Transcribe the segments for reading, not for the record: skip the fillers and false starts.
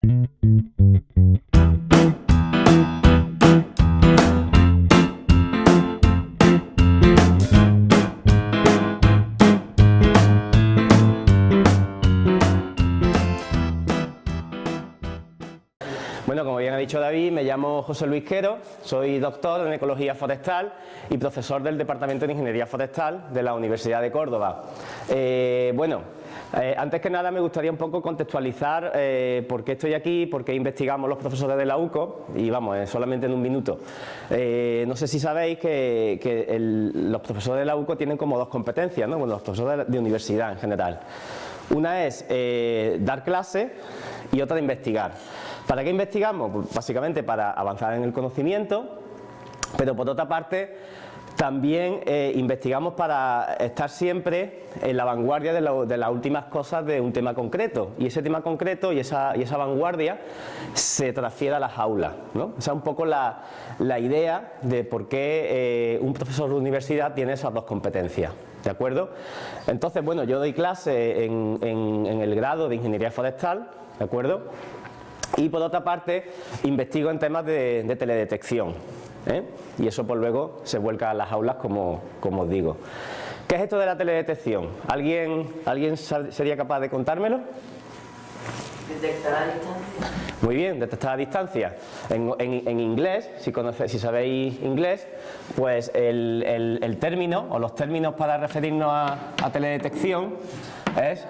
Bueno, como bien ha dicho David, me llamo José Luis Quero, soy doctor en Ecología Forestal y profesor del Departamento de Ingeniería Forestal de la Universidad de Córdoba. Antes que nada me gustaría un poco contextualizar por qué estoy aquí, por qué investigamos los profesores de la UCO y vamos, solamente en un minuto. No sé si sabéis que los profesores de la UCO tienen como dos competencias, ¿no? Bueno, los profesores de universidad en general. Una es dar clase y otra investigar. ¿Para qué investigamos? Pues básicamente para avanzar en el conocimiento, pero por otra parte también investigamos para estar siempre en la vanguardia de las últimas cosas de un tema concreto, y ese tema concreto y esa vanguardia se transfiere a las aulas, ¿no? Esa es un poco la idea de por qué un profesor de universidad tiene esas dos competencias. ¿De acuerdo? Entonces, bueno, yo doy clase en el grado de Ingeniería Forestal, ¿de acuerdo? Y por otra parte, investigo en temas de teledetección, ¿eh? Y eso pues luego se vuelca a las aulas como os digo. ¿Qué es esto de la teledetección? ¿Alguien sería capaz de contármelo? Detectar a distancia. Muy bien, detectar a distancia. En inglés, si sabéis inglés, pues el término o los términos para referirnos a teledetección es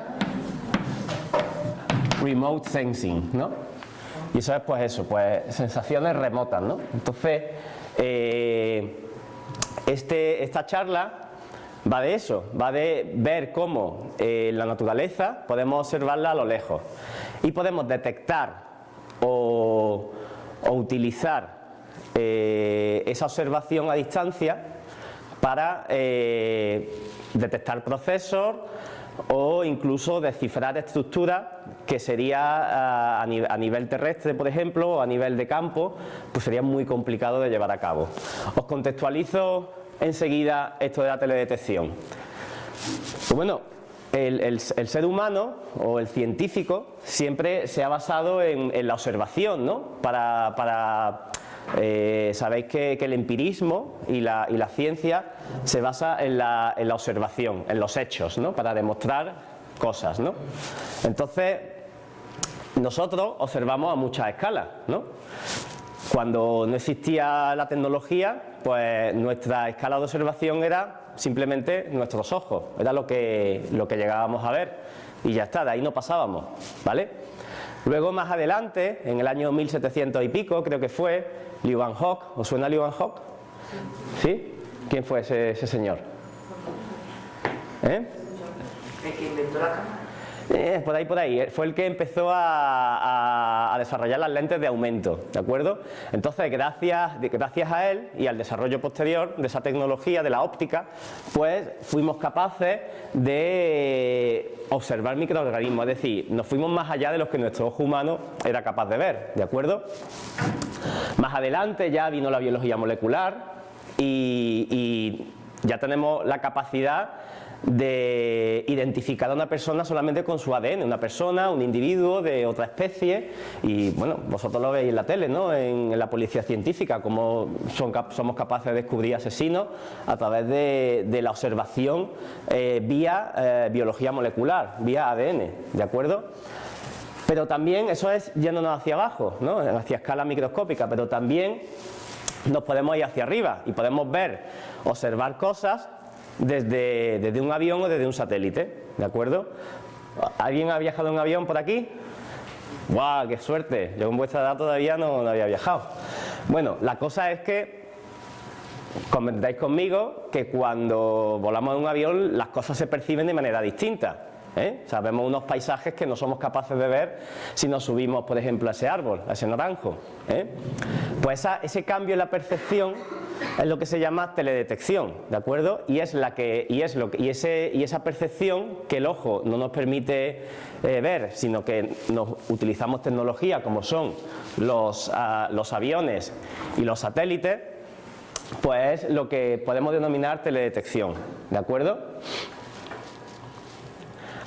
remote sensing, ¿no? Y eso es pues eso, pues sensaciones remotas, ¿no? Entonces, esta charla va de eso, va de ver cómo la naturaleza podemos observarla a lo lejos y podemos detectar o utilizar esa observación a distancia para detectar procesos o incluso descifrar estructuras que sería a nivel terrestre, por ejemplo, o a nivel de campo, pues sería muy complicado de llevar a cabo. Os contextualizo enseguida esto de la teledetección. Pues bueno, el ser humano o el científico siempre se ha basado en la observación, ¿no? Sabéis que el empirismo y la ciencia se basa en la observación, en los hechos, ¿no? Para demostrar cosas, ¿no? Entonces, nosotros observamos a muchas escalas, ¿no? Cuando no existía la tecnología, pues nuestra escala de observación era simplemente nuestros ojos, era lo que llegábamos a ver y ya está, de ahí no pasábamos, ¿vale? Luego más adelante, en el año 1700 y pico, creo que fue, Leeuwenhoek, ¿os suena Leeuwenhoek? ¿Sí? ¿Quién fue ese señor? ¿El que inventó la cámara? Por ahí, fue el que empezó a desarrollar las lentes de aumento, ¿de acuerdo? Entonces, gracias a él y al desarrollo posterior de esa tecnología, de la óptica, pues fuimos capaces de observar microorganismos, es decir, nos fuimos más allá de lo que nuestro ojo humano era capaz de ver, ¿de acuerdo? Más adelante ya vino la biología molecular y ya tenemos la capacidad de identificar a una persona solamente con su ADN, una persona, un individuo de otra especie, y bueno, vosotros lo veis en la tele, ¿no? En la policía científica, cómo somos capaces de descubrir asesinos a través de la observación vía biología molecular, vía ADN, ¿de acuerdo? Pero también eso es yéndonos hacia abajo, ¿no? Hacia escala microscópica, pero también nos podemos ir hacia arriba y podemos observar cosas desde un avión o desde un satélite, ¿de acuerdo? ¿Alguien ha viajado en avión por aquí? ¡Guau! ¡Qué suerte! Yo con vuestra edad todavía no había viajado. Bueno, la cosa es que convendréis conmigo que cuando volamos en un avión las cosas se perciben de manera distinta, ¿eh? O sea, vemos unos paisajes que no somos capaces de ver si nos subimos, por ejemplo, a ese árbol, a ese naranjo, ¿eh? Pues ese cambio en la percepción es lo que se llama teledetección, ¿de acuerdo? Y esa percepción que el ojo no nos permite ver, sino que utilizamos tecnología como son los aviones y los satélites, pues es lo que podemos denominar teledetección, ¿de acuerdo?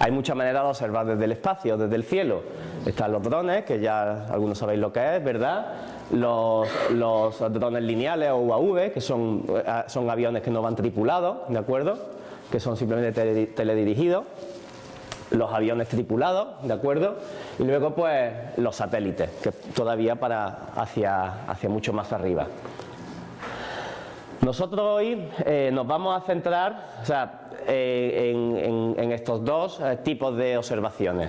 Hay muchas maneras de observar desde el espacio, desde el cielo. Están los drones, que ya algunos sabéis lo que es, ¿verdad? Los drones lineales o UAV, que son aviones que no van tripulados, ¿de acuerdo? Que son simplemente teledirigidos. Los aviones tripulados, ¿de acuerdo? Y luego, pues, los satélites, que todavía hacia mucho más arriba. Nosotros hoy nos vamos a centrar, en estos dos tipos de observaciones.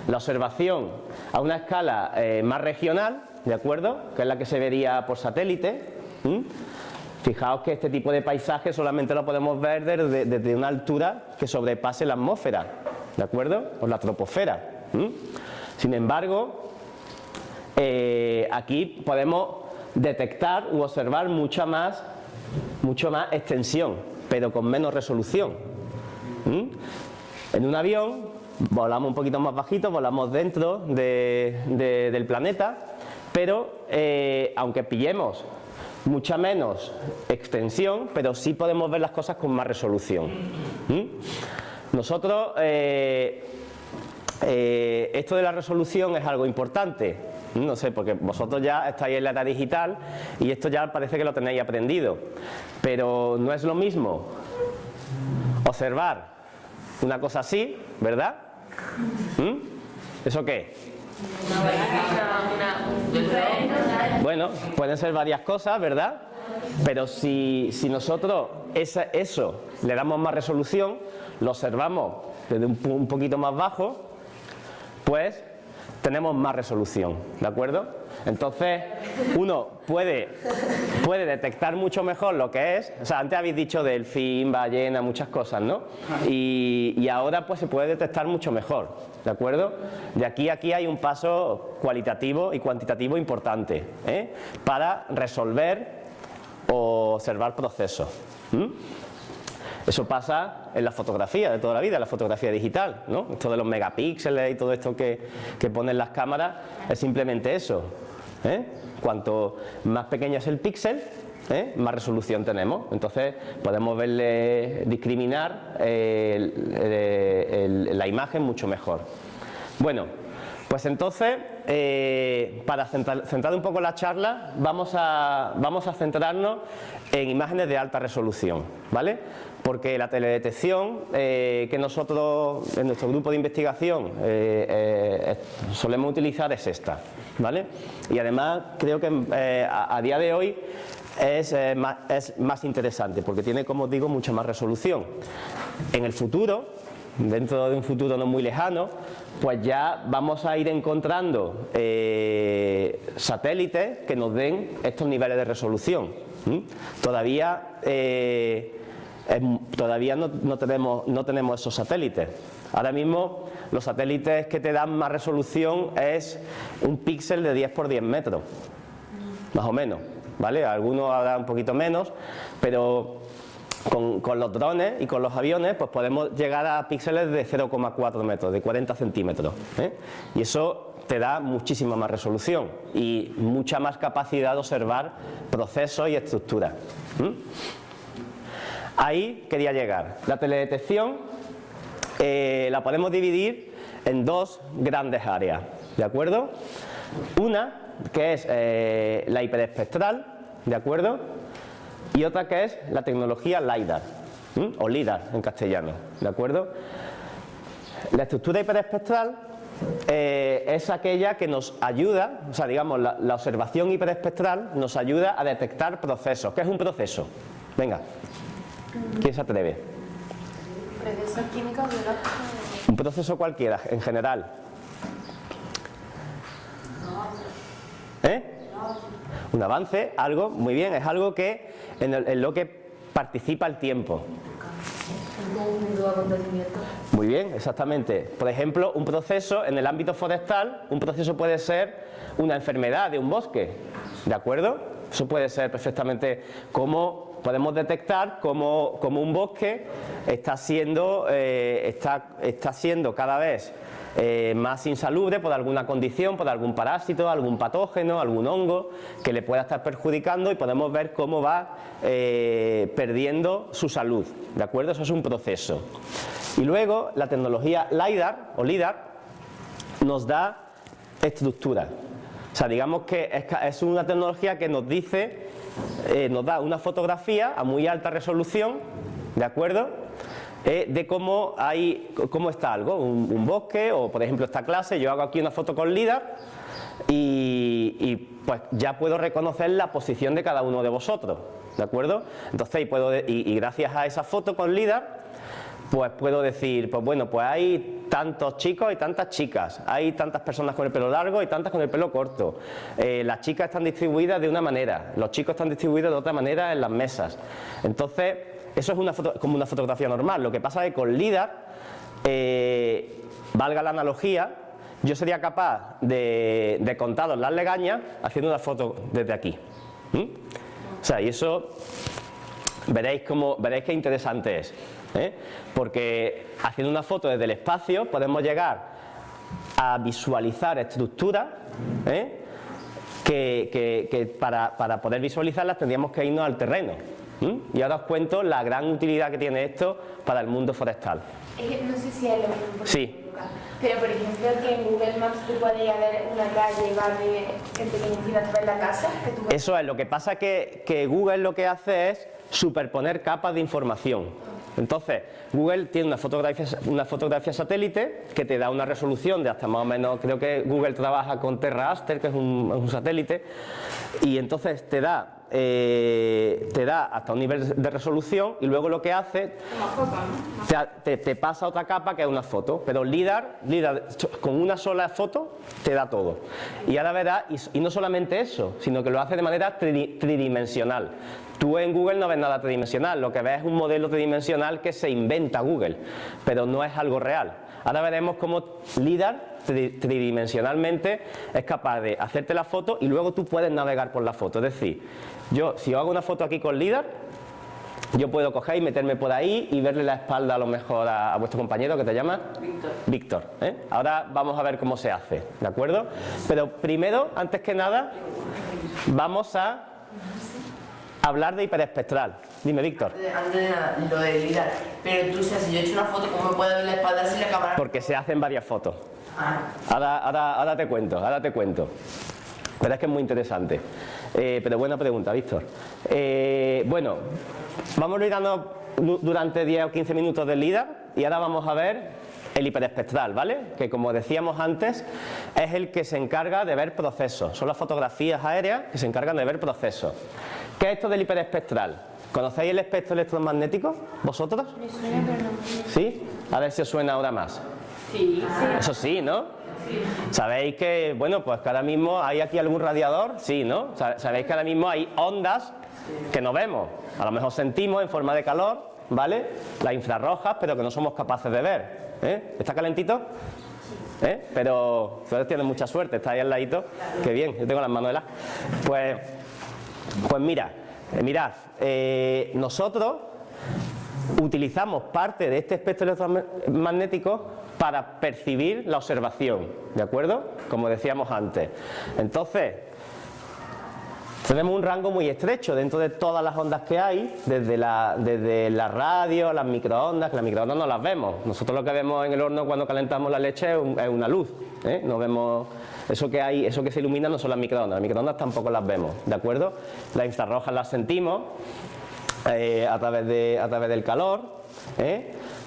La observación a una escala más regional, ¿de acuerdo? Que es la que se vería por satélite. Fijaos que este tipo de paisaje solamente lo podemos ver desde una altura que sobrepase la atmósfera, ¿de acuerdo? O la troposfera. Sin embargo, aquí podemos detectar u observar mucho más extensión, pero con menos resolución. En un avión volamos un poquito más bajito, volamos dentro del planeta, pero aunque pillemos mucha menos extensión, pero sí podemos ver las cosas con más resolución. Nosotros, esto de la resolución es algo importante. No sé, porque vosotros ya estáis en la era digital y esto ya parece que lo tenéis aprendido. Pero no es lo mismo observar una cosa así, ¿verdad? ¿Eso qué? Bueno, pueden ser varias cosas, ¿verdad? Pero si nosotros eso le damos más resolución, lo observamos desde un poquito más bajo, pues tenemos más resolución, ¿de acuerdo? Entonces, uno puede detectar mucho mejor lo que es. O sea, antes habéis dicho delfín, ballena, muchas cosas, ¿no? Y ahora pues se puede detectar mucho mejor, ¿de acuerdo? De aquí a aquí hay un paso cualitativo y cuantitativo importante, para resolver o observar procesos. Eso pasa en la fotografía de toda la vida, en la fotografía digital, ¿no? Esto de los megapíxeles y todo esto que ponen las cámaras es simplemente eso. Cuanto más pequeño es el píxel, más resolución tenemos. Entonces podemos discriminar la imagen mucho mejor. Bueno, pues entonces, para centrar un poco la charla, vamos a centrarnos en imágenes de alta resolución, ¿vale? Porque la teledetección que nosotros en nuestro grupo de investigación solemos utilizar es esta, ¿vale? Y además creo que a día de hoy es más interesante porque tiene, como os digo, mucha más resolución. En el futuro, dentro de un futuro no muy lejano, pues ya vamos a ir encontrando satélites que nos den estos niveles de resolución. Todavía no tenemos esos satélites. Ahora mismo los satélites que te dan más resolución es un píxel de 10 por 10 metros, más o menos, ¿vale? Algunos habrá un poquito menos, pero con los drones y con los aviones pues podemos llegar a píxeles de 0,4 metros, de 40 centímetros, y eso te da muchísima más resolución y mucha más capacidad de observar procesos y estructuras. Ahí quería llegar. La teledetección la podemos dividir en dos grandes áreas, ¿de acuerdo? Una que es la hiperespectral, ¿de acuerdo? Y otra que es la tecnología LiDAR, o LiDAR en castellano, ¿de acuerdo? La estructura hiperespectral es aquella que nos ayuda, o sea, digamos, la observación hiperespectral nos ayuda a detectar procesos. ¿Qué es un proceso? Venga, ¿quién se atreve? Proceso químico, biológico. Un proceso cualquiera, en general. Un avance, algo, muy bien, es algo que en lo que participa el tiempo. Un nuevo acontecimiento. Muy bien, exactamente. Por ejemplo, un proceso en el ámbito forestal, un proceso puede ser una enfermedad de un bosque, ¿de acuerdo? Eso puede ser perfectamente como podemos detectar cómo un bosque está siendo cada vez más insalubre por alguna condición, por algún parásito, algún patógeno, algún hongo que le pueda estar perjudicando, y podemos ver cómo va perdiendo su salud, ¿de acuerdo? Eso es un proceso. Y luego la tecnología LiDAR o LiDAR nos da estructuras. O sea, digamos que es una tecnología que nos dice, nos da una fotografía a muy alta resolución, ¿de acuerdo? De cómo está algo, un bosque o por ejemplo esta clase, yo hago aquí una foto con LIDAR y pues ya puedo reconocer la posición de cada uno de vosotros, ¿de acuerdo? Entonces y gracias a esa foto con LIDAR pues puedo decir, pues bueno, pues hay tantos chicos y tantas chicas, hay tantas personas con el pelo largo y tantas con el pelo corto, las chicas están distribuidas de una manera, los chicos están distribuidos de otra manera en las mesas. Entonces eso es como una fotografía normal. Lo que pasa es que con LIDAR, valga la analogía, yo sería capaz de contaros las legañas haciendo una foto desde aquí. O sea, y eso veréis qué interesante es. Porque haciendo una foto desde el espacio podemos llegar a visualizar estructuras que para poder visualizarlas tendríamos que irnos al terreno. Y ahora os cuento la gran utilidad que tiene esto para el mundo forestal. No sé si es lo mismo. Sí. Pero por ejemplo que en Google Maps tú puedes ir a ver una calle, barrio, en pequeñita, tú ves la casa. Eso es, lo que pasa que Google lo que hace es superponer capas de información. Entonces, Google tiene una fotografía satélite que te da una resolución de hasta más o menos, creo que Google trabaja con TerraAster, que es un satélite, y entonces te da hasta un nivel de resolución y luego lo que hace te pasa otra capa que es una foto, pero LIDAR con una sola foto te da todo. Y ahora verás, y no solamente eso, sino que lo hace de manera tridimensional. Tú en Google no ves nada tridimensional, lo que ves es un modelo tridimensional que se inventa Google, pero no es algo real. Ahora veremos cómo LIDAR tridimensionalmente es capaz de hacerte la foto y luego tú puedes navegar por la foto. Es decir, si yo hago una foto aquí con LIDAR, yo puedo coger y meterme por ahí y verle la espalda a lo mejor a vuestro compañero que te llama Víctor. Ahora vamos a ver cómo se hace, ¿de acuerdo? Pero primero, antes que nada, vamos a hablar de hiperespectral. Dime, Víctor. Antes de nada, lo de LIDAR. Pero tú, o sea, si yo he hecho una foto, ¿cómo me puede ver la espalda si la cámara? Porque se hacen varias fotos. Ah. Ahora te cuento. Pero es que es muy interesante. Pero buena pregunta, Víctor. Bueno, vamos a ir dando durante 10 o 15 minutos del LIDAR y ahora vamos a ver el hiperespectral, ¿vale? Que como decíamos antes, es el que se encarga de ver procesos. Son las fotografías aéreas que se encargan de ver procesos. ¿Qué es esto del hiperespectral? ¿Conocéis el espectro electromagnético? ¿Vosotros? Me suena, pero no. ¿Sí? A ver si os suena ahora más. Sí. Eso sí, ¿no? ¿Sabéis que, bueno, pues que ahora mismo hay aquí algún radiador? Sí, ¿no? ¿Sabéis que ahora mismo hay ondas que no vemos? A lo mejor sentimos en forma de calor, ¿vale? Las infrarrojas, pero que no somos capaces de ver. ¿Está calentito? Pero ustedes tienen mucha suerte, está ahí al ladito. Qué bien, yo tengo las manos heladas. Pues mirad, nosotros utilizamos parte de este espectro electromagnético para percibir la observación, ¿de acuerdo? Como decíamos antes. Entonces, tenemos un rango muy estrecho dentro de todas las ondas que hay, desde la radio, las microondas, que las microondas no las vemos. Nosotros lo que vemos en el horno cuando calentamos la leche es una luz, no vemos eso que se ilumina no son las microondas tampoco las vemos, ¿de acuerdo? Las infrarrojas las sentimos a través del calor,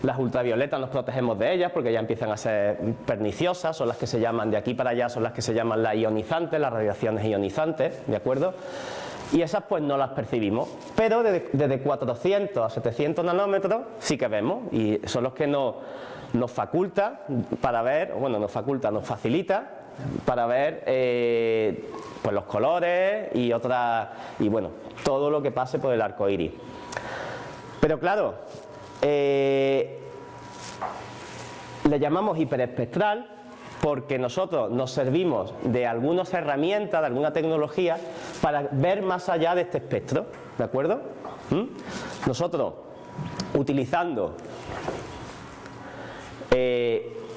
las ultravioletas nos protegemos de ellas porque ya empiezan a ser perniciosas, son las que se llaman, de aquí para allá son las que se llaman las ionizantes, las radiaciones ionizantes, ¿de acuerdo? Y esas pues no las percibimos, pero desde 400 a 700 nanómetros sí que vemos, y son los que nos faculta para ver, nos facilita para ver pues los colores y bueno, todo lo que pase por el arco iris. Pero claro, le llamamos hiperespectral porque nosotros nos servimos de algunas herramientas, de alguna tecnología para ver más allá de este espectro, ¿de acuerdo? Nosotros, utilizando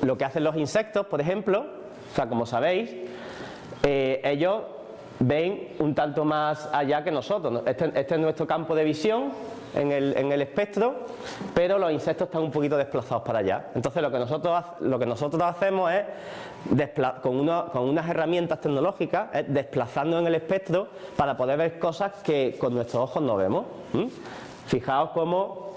lo que hacen los insectos, por ejemplo, o sea, como sabéis, ellos ven un tanto más allá que nosotros. Este es nuestro campo de visión, en el espectro, pero los insectos están un poquito desplazados para allá. Entonces lo que nosotros hacemos es, con unas herramientas tecnológicas, es desplazarnos en el espectro para poder ver cosas que con nuestros ojos no vemos. Fijaos cómo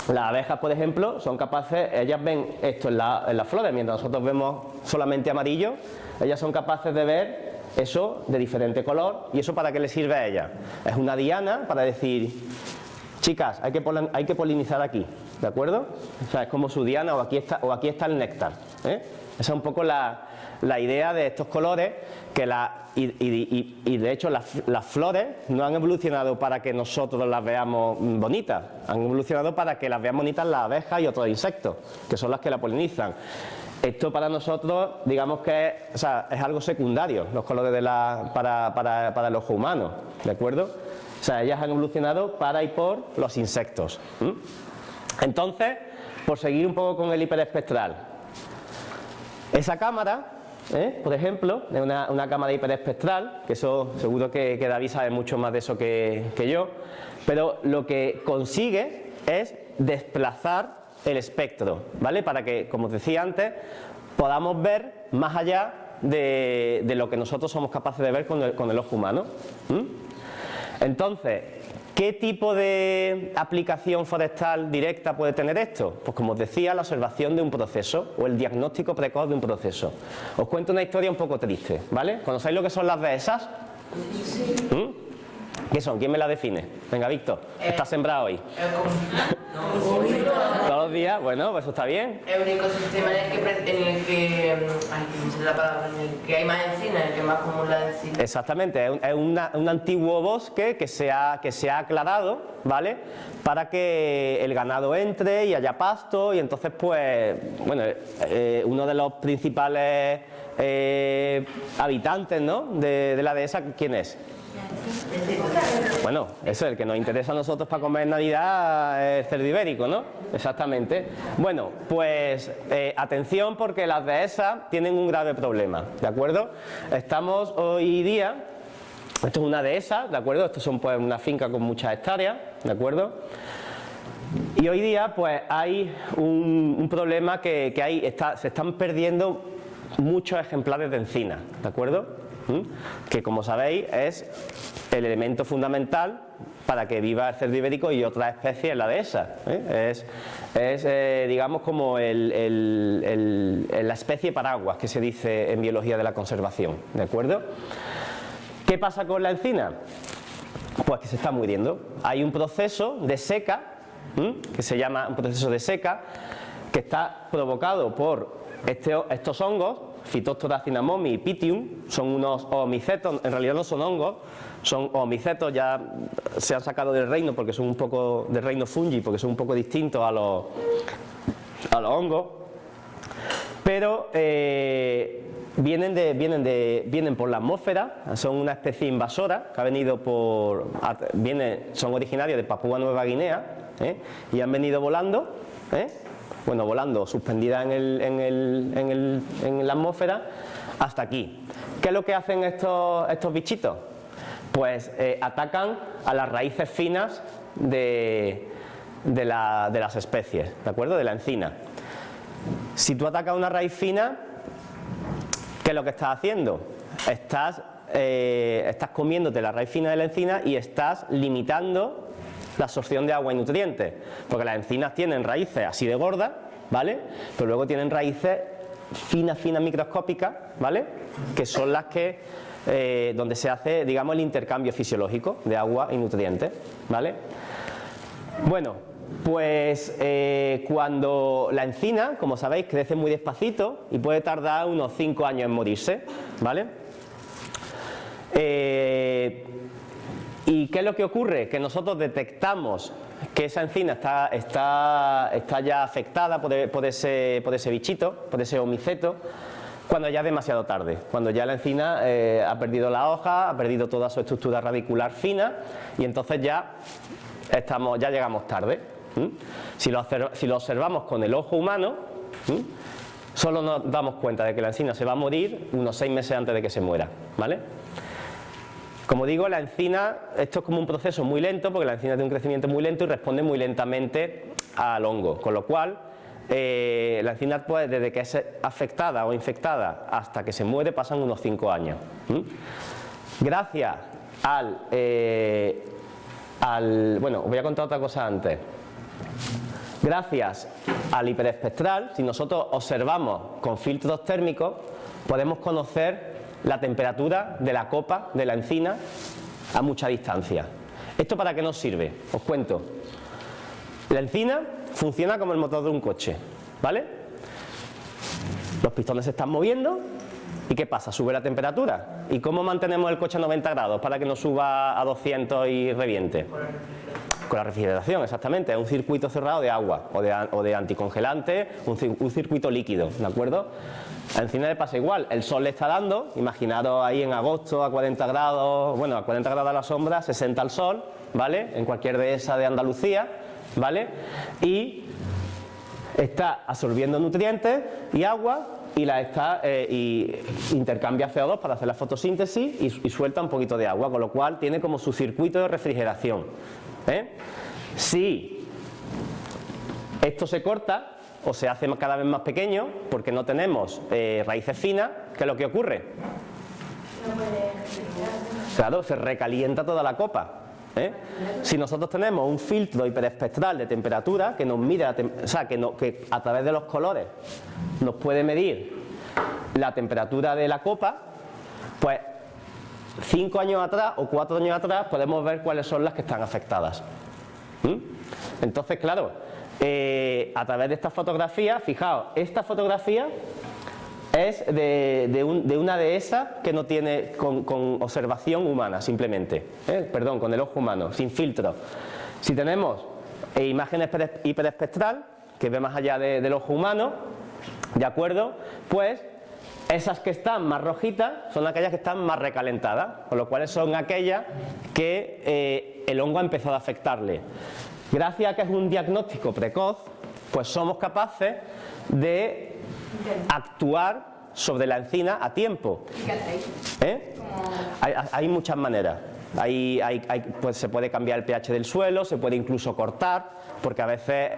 las abejas, por ejemplo, son capaces, ellas ven esto en las flores, mientras nosotros vemos solamente amarillo, ellas son capaces de ver eso de diferente color. ¿Y eso para qué les sirve a ellas? Es una diana para decir, chicas, hay que polinizar aquí, ¿de acuerdo? O sea, es como su diana, o aquí está el néctar, ¿eh? Esa es un poco la idea de estos colores, y de hecho las flores no han evolucionado para que nosotros las veamos bonitas, han evolucionado para que las vean bonitas las abejas y otros insectos, que son las que la polinizan. Esto para nosotros, digamos que es algo secundario, los colores para el ojo humano, ¿de acuerdo? O sea, ellas han evolucionado para y por los insectos. Entonces, por seguir un poco con el hiperespectral, esa cámara, por ejemplo, es una cámara hiperespectral, que eso seguro que David sabe mucho más de eso que yo, pero lo que consigue es desplazar el espectro, ¿vale? Para que, como os decía antes, podamos ver más allá de lo que nosotros somos capaces de ver con el ojo humano. Entonces, ¿qué tipo de aplicación forestal directa puede tener esto? Pues como os decía, la observación de un proceso o el diagnóstico precoz de un proceso. Os cuento una historia un poco triste, ¿vale? ¿Conocéis lo que son las dehesas? Sí. ¿Qué son? ¿Quién me la define? Venga, Víctor, está sembrado hoy. Todos los días, bueno, pues eso está bien. Es un ecosistema en el que hay más encina, en el que más común la encina. Exactamente, es un antiguo bosque que se ha aclarado, ¿vale? Para que el ganado entre y haya pasto, y entonces, pues, bueno, uno de los principales habitantes, ¿no?, de la dehesa, ¿quién es? Bueno, eso es el que nos interesa a nosotros para comer en Navidad, el cerdo ibérico, ¿no? Exactamente. Bueno, pues atención, porque las dehesas tienen un grave problema, ¿de acuerdo? Estamos hoy día, esto es una dehesa, ¿de acuerdo? Estos son pues una finca con muchas hectáreas, ¿de acuerdo? Y hoy día pues hay un problema que se están perdiendo muchos ejemplares de encina, ¿de acuerdo? Que, como sabéis, es el elemento fundamental para que viva el cerdo ibérico y otras especies en la dehesa, ¿eh? Es digamos, como la especie paraguas que se dice en biología de la conservación, ¿de acuerdo? ¿Qué pasa con la encina? Pues que se está muriendo. Hay un proceso de seca, que se llama un proceso de seca, que está provocado por estos hongos, Phytophthora cinnamomi y Pythium. Son unos oomicetos, en realidad no son hongos, son oomicetos, ya se han sacado del reino porque son un poco del reino fungi, porque son un poco distintos a los hongos, pero vienen por la atmósfera, son una especie invasora que ha venido son originarios de Papúa Nueva Guinea, y han venido volando, volando, suspendida en la atmósfera hasta aquí. ¿Qué es lo que hacen estos bichitos? Pues atacan a las raíces finas de las especies, ¿de acuerdo? De la encina. Si tú atacas una raíz fina, ¿qué es lo que estás haciendo? Estás comiéndote la raíz fina de la encina y estás limitando la absorción de agua y nutrientes, porque las encinas tienen raíces así de gordas, ¿vale? Pero luego tienen raíces finas microscópicas, ¿vale? Que son las que donde se hace, digamos, el intercambio fisiológico de agua y nutrientes, ¿vale? Bueno, pues cuando la encina, como sabéis, crece muy despacito y puede tardar unos 5 años en morirse, ¿vale? ¿Y qué es lo que ocurre? Que nosotros detectamos que esa encina está ya afectada por ese bichito, por ese omiceto, cuando ya es demasiado tarde, cuando ya la encina ha perdido la hoja, ha perdido toda su estructura radicular fina, y entonces ya llegamos tarde. Si lo observamos con el ojo humano, solo nos damos cuenta de que la encina se va a morir unos 6 meses antes de que se muera, ¿vale? Como digo, la encina, esto es como un proceso muy lento, porque la encina tiene un crecimiento muy lento y responde muy lentamente al hongo, con lo cual la encina, pues, desde que es afectada o infectada hasta que se muere pasan unos 5 años. Gracias bueno, os voy a contar otra cosa antes. Gracias al hiperespectral, si nosotros observamos con filtros térmicos, podemos conocer la temperatura de la copa de la encina a mucha distancia. ¿Esto para qué nos sirve? Os cuento. La encina funciona como el motor de un coche, ¿vale? Los pistones se están moviendo y ¿qué pasa? Sube la temperatura. ¿Y cómo mantenemos el coche a 90 grados para que no suba a 200 y reviente? Con la refrigeración, exactamente. Es un circuito cerrado de agua o de anticongelante, un circuito líquido, ¿de acuerdo? A la encina le pasa igual. El sol le está dando, imaginaros ahí en agosto a 40 grados, bueno, a 40 grados a la sombra, 60 al sol, ¿vale? En cualquier dehesa de Andalucía, ¿vale? Y está absorbiendo nutrientes y agua y intercambia CO2 para hacer la fotosíntesis y suelta un poquito de agua, con lo cual tiene como su circuito de refrigeración. Si esto se corta o se hace cada vez más pequeño porque no tenemos raíces finas, ¿qué es lo que ocurre? Claro, se recalienta toda la copa. Si nosotros tenemos un filtro hiperespectral de temperatura que nos mide, que a través de los colores nos puede medir la temperatura de la copa, pues 5 años atrás o 4 años atrás podemos ver cuáles son las que están afectadas. Entonces, claro, a través de esta fotografía, fijaos, esta fotografía es de una dehesa que no tiene con observación humana, simplemente, perdón, con el ojo humano, sin filtro. Si tenemos imágenes hiperespectral, que ve más allá del ojo humano, ¿de acuerdo? Pues esas que están más rojitas son aquellas que están más recalentadas, con lo cual son aquellas que el hongo ha empezado a afectarle. Gracias a que es un diagnóstico precoz, pues somos capaces de actuar sobre la encina a tiempo. ¿Y qué hacéis? Hay muchas maneras. Pues se puede cambiar el pH del suelo, se puede incluso cortar, porque a veces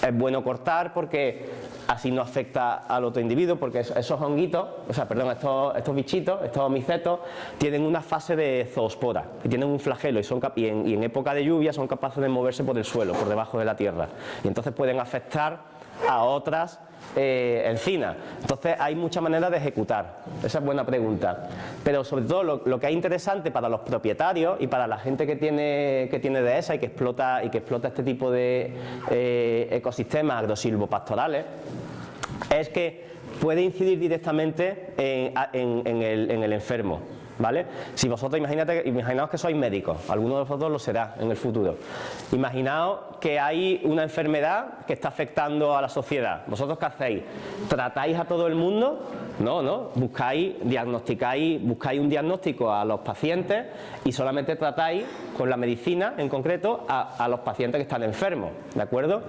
es bueno cortar porque así no afecta al otro individuo, porque esos honguitos, estos bichitos, estos micetos, tienen una fase de zoospora, que tienen un flagelo y en época de lluvia son capaces de moverse por el suelo, por debajo de la tierra, y entonces pueden afectar a otras encinas. Entonces hay muchas maneras de ejecutar. Esa es buena pregunta. Pero sobre todo lo que es interesante para los propietarios y para la gente que tiene dehesa y que explota este tipo de ecosistemas agrosilvopastorales es que puede incidir directamente en el enfermo. ¿Vale? Si vosotros imaginaos que sois médicos, alguno de vosotros lo será en el futuro. Imaginaos que hay una enfermedad que está afectando a la sociedad. ¿Vosotros qué hacéis? ¿Tratáis a todo el mundo? No. Buscáis un diagnóstico a los pacientes y solamente tratáis con la medicina en concreto a los pacientes que están enfermos, ¿de acuerdo?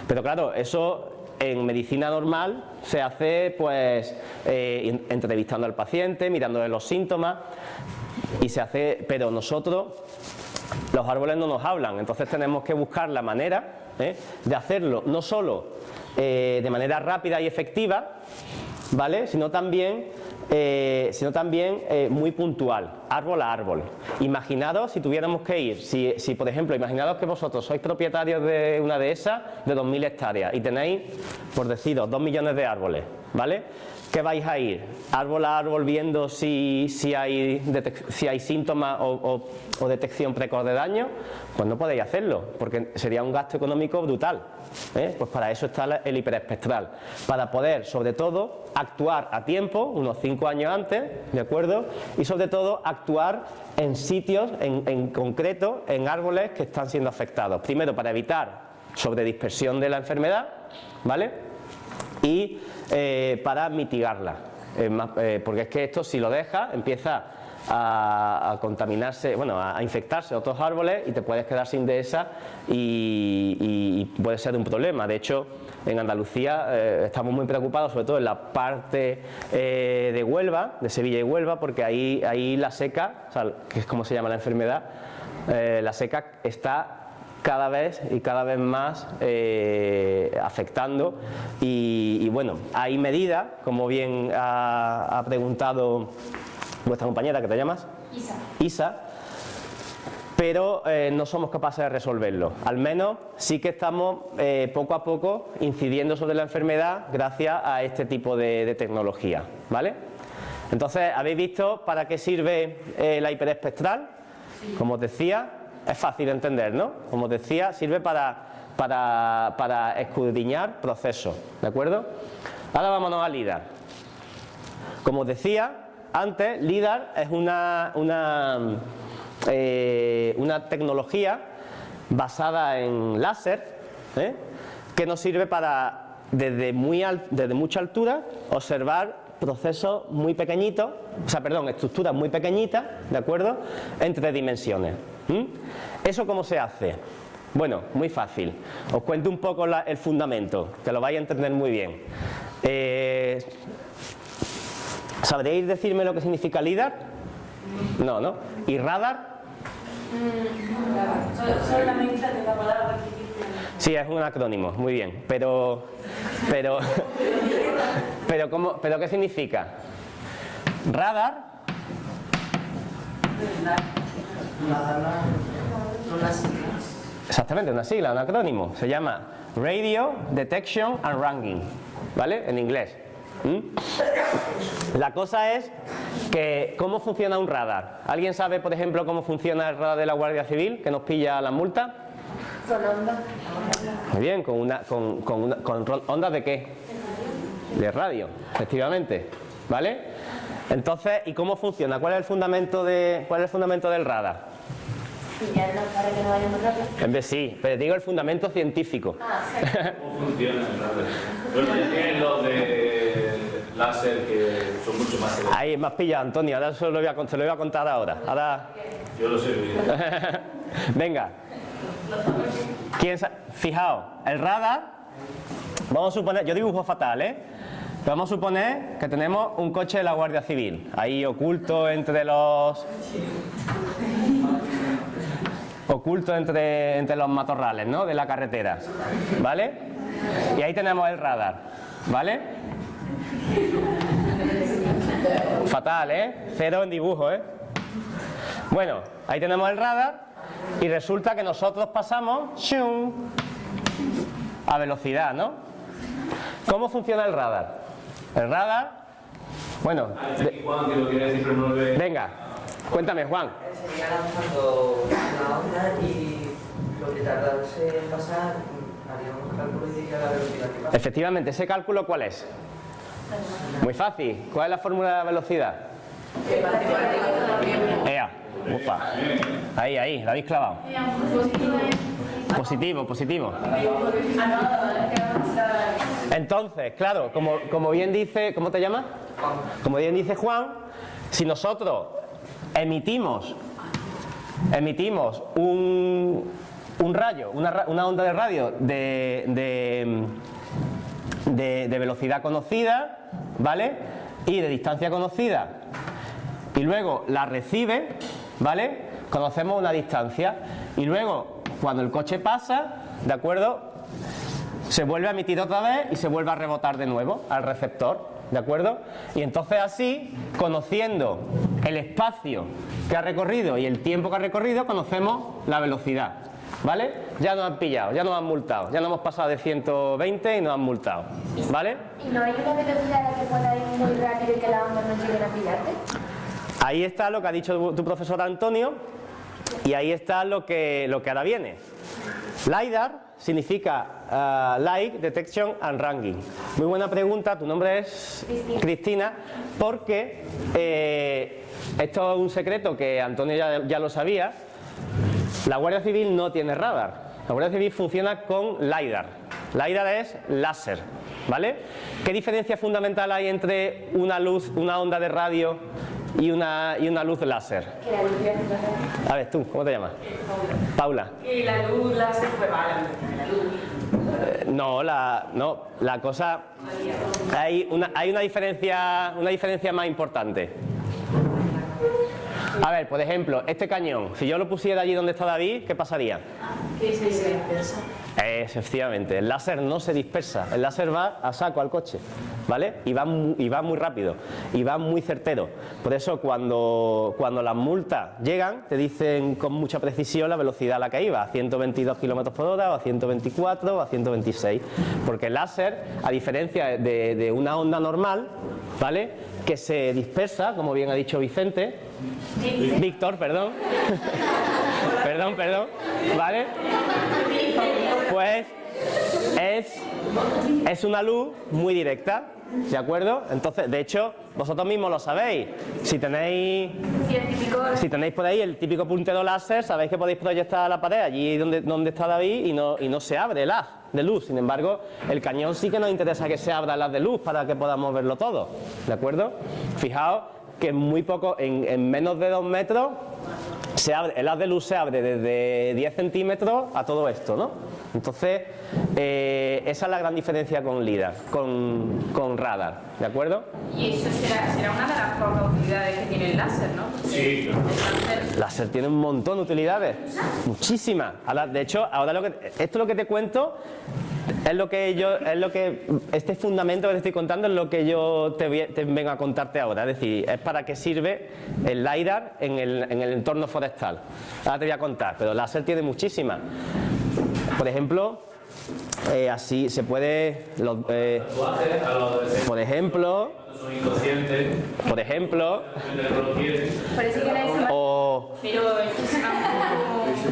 Pero claro, eso en medicina normal se hace pues entrevistando al paciente, mirándole los síntomas y se hace, pero nosotros, los árboles no nos hablan, entonces tenemos que buscar la manera de hacerlo no solo de manera rápida y efectiva, ¿vale? Sino también muy puntual, árbol a árbol. Imaginaros si tuviéramos que ir, si por ejemplo, imaginaros que vosotros sois propietarios de una dehesa de 2000 hectáreas y tenéis, por deciros, 2 millones de árboles, ¿vale? ¿Qué vais a ir? Árbol a árbol viendo si hay síntomas o detección precoz de daño. Pues no podéis hacerlo, porque sería un gasto económico brutal. Pues para eso está el hiperespectral, para poder sobre todo actuar a tiempo, unos 5 años antes, ¿de acuerdo? Y sobre todo actuar en sitios en concreto, en árboles que están siendo afectados. Primero para evitar sobredispersión de la enfermedad, ¿vale? Y para mitigarla, porque es que esto si lo deja empieza a contaminarse, bueno, a infectarse otros árboles y te puedes quedar sin dehesa y puede ser un problema. De hecho, en Andalucía estamos muy preocupados, sobre todo en la parte de Huelva, de Sevilla y Huelva, porque ahí la seca, o sea, que es como se llama la enfermedad, la seca está cada vez más afectando y bueno, hay medidas, como bien ha preguntado vuestra compañera, ¿que te llamas? Isa, pero no somos capaces de resolverlo. Al menos sí que estamos poco a poco incidiendo sobre la enfermedad gracias a este tipo de tecnología, ¿vale? Entonces, ¿habéis visto para qué sirve la hiperespectral? Como os decía, es fácil de entender, ¿no? Como os decía, sirve para escudriñar procesos, ¿de acuerdo? Ahora vámonos a LIDAR. Como os decía antes, LIDAR es una tecnología basada en láser, que nos sirve para, desde mucha altura, observar procesos muy pequeñitos, estructuras muy pequeñitas, ¿de acuerdo?, en 3 dimensiones. ¿Eso cómo se hace? Bueno, muy fácil. Os cuento un poco el fundamento, que lo vais a entender muy bien. ¿Sabréis decirme lo que significa LIDAR? No, ¿no? ¿Y radar? Solo la mezcla de la palabra que dijiste. Sí, es un acrónimo, muy bien. Pero ¿qué significa? Radar. Exactamente, una sigla, un acrónimo. Se llama Radio Detection and Ranging, ¿vale? En inglés. La cosa es que, ¿cómo funciona un radar? ¿Alguien sabe, por ejemplo, cómo funciona el radar de la Guardia Civil, que nos pilla las multas? Con ondas. Muy bien, con ondas ¿de qué? De radio, efectivamente, ¿vale? Entonces, ¿y cómo funciona? ¿Cuál es el fundamento del radar? Pillarnos para que no vayamos rápido. En vez sí, pero digo el fundamento científico. ¿Cómo funciona el radar? Bueno, ya tienen los de láser que son mucho más elevados. Ahí, me has pillado, Antonio, ahora se lo voy a contar ahora. Yo lo sé bien. Venga. Fijaos, el radar, vamos a suponer, yo dibujo fatal, pero vamos a suponer que tenemos un coche de la Guardia Civil, ahí oculto entre los matorrales, ¿no?, de la carretera, ¿vale? Y ahí tenemos el radar, ¿vale? Fatal, cero en dibujo, Bueno, ahí tenemos el radar y resulta que nosotros pasamos ¡shum!, a velocidad, ¿no? ¿Cómo funciona el radar? El radar, bueno, Juan, que lo quiere decir, pero no lo ve. venga, cuéntame, Juan. Sería lanzando una onda y lo que tardase en pasar, haríamos cálculo y diría la velocidad que pasa. Efectivamente, ¿ese cálculo cuál es? Muy fácil. ¿Cuál es la fórmula de la velocidad? Ea, ufa. Ahí, la habéis clavado. Positivo. Entonces, claro, como bien dice, ¿cómo te llamas? Como bien dice Juan, si nosotros emitimos un rayo, una onda de radio de velocidad conocida, ¿vale?, y de distancia conocida, y luego la recibe, ¿vale?, conocemos una distancia, y luego cuando el coche pasa, ¿de acuerdo?, se vuelve a emitir otra vez y se vuelve a rebotar de nuevo al receptor, ¿de acuerdo? Y entonces así, conociendo el espacio que ha recorrido y el tiempo que ha recorrido, conocemos la velocidad, ¿vale? Ya nos han pillado, ya nos han multado, ya nos hemos pasado de 120 y nos han multado, ¿vale? ¿Y no hay una velocidad a la que pueda ir muy rápido y que las ondas no lleguen a pillarte? Ahí está lo que ha dicho tu profesor Antonio y ahí está lo que ahora viene. LIDAR significa Light Detection and Ranging. Muy buena pregunta, tu nombre es Cristina, porque esto es un secreto que Antonio ya lo sabía. La Guardia Civil no tiene radar, la Guardia Civil funciona con LIDAR. LIDAR es láser, ¿vale? ¿Qué diferencia fundamental hay entre una luz, una onda de radio y una luz láser. Que la luz láser. A ver, tú, ¿cómo te llamas? Paula. Y la luz láser pues va a la luz. No, la cosa... Hay una diferencia más importante. A ver, por ejemplo, este cañón, si yo lo pusiera allí donde está David, ¿qué pasaría? Que se dispersa. Efectivamente, el láser no se dispersa, el láser va a saco al coche, ¿vale? Y va muy rápido, y va muy certero. Por eso cuando las multas llegan, te dicen con mucha precisión la velocidad a la que iba, a 122 km por hora, o a 124, o a 126. Porque el láser, a diferencia de una onda normal, ¿vale?, que se dispersa, como bien ha dicho Vicente, Víctor, perdón, perdón, ¿vale? Pues es una luz muy directa, ¿de acuerdo? Entonces, de hecho, vosotros mismos lo sabéis. Si tenéis por ahí el típico puntero láser, sabéis que podéis proyectar a la pared allí donde está David y no se abre el haz de luz. Sin embargo, el cañón sí que nos interesa que se abra el haz de luz para que podamos verlo todo, ¿de acuerdo? Fijaos que en muy poco, en menos de 2 metros, el haz de luz se abre desde 10 centímetros a todo esto, ¿no? Entonces, esa es la gran diferencia con LIDAR, con radar, ¿de acuerdo? Y eso será una de las pocas utilidades que tiene el láser, ¿no? Sí, claro. El láser tiene un montón de utilidades, muchísimas. De hecho, ahora esto es lo que te cuento, este fundamento que te estoy contando es lo que yo te vengo a contarte ahora. Es decir, es para qué sirve el LiDAR en el entorno forestal. Ahora te voy a contar, pero el láser tiene muchísimas. Por ejemplo, así se puede... por ejemplo... Son inconscientes. Por ejemplo... Parece que nadie se va... Pero es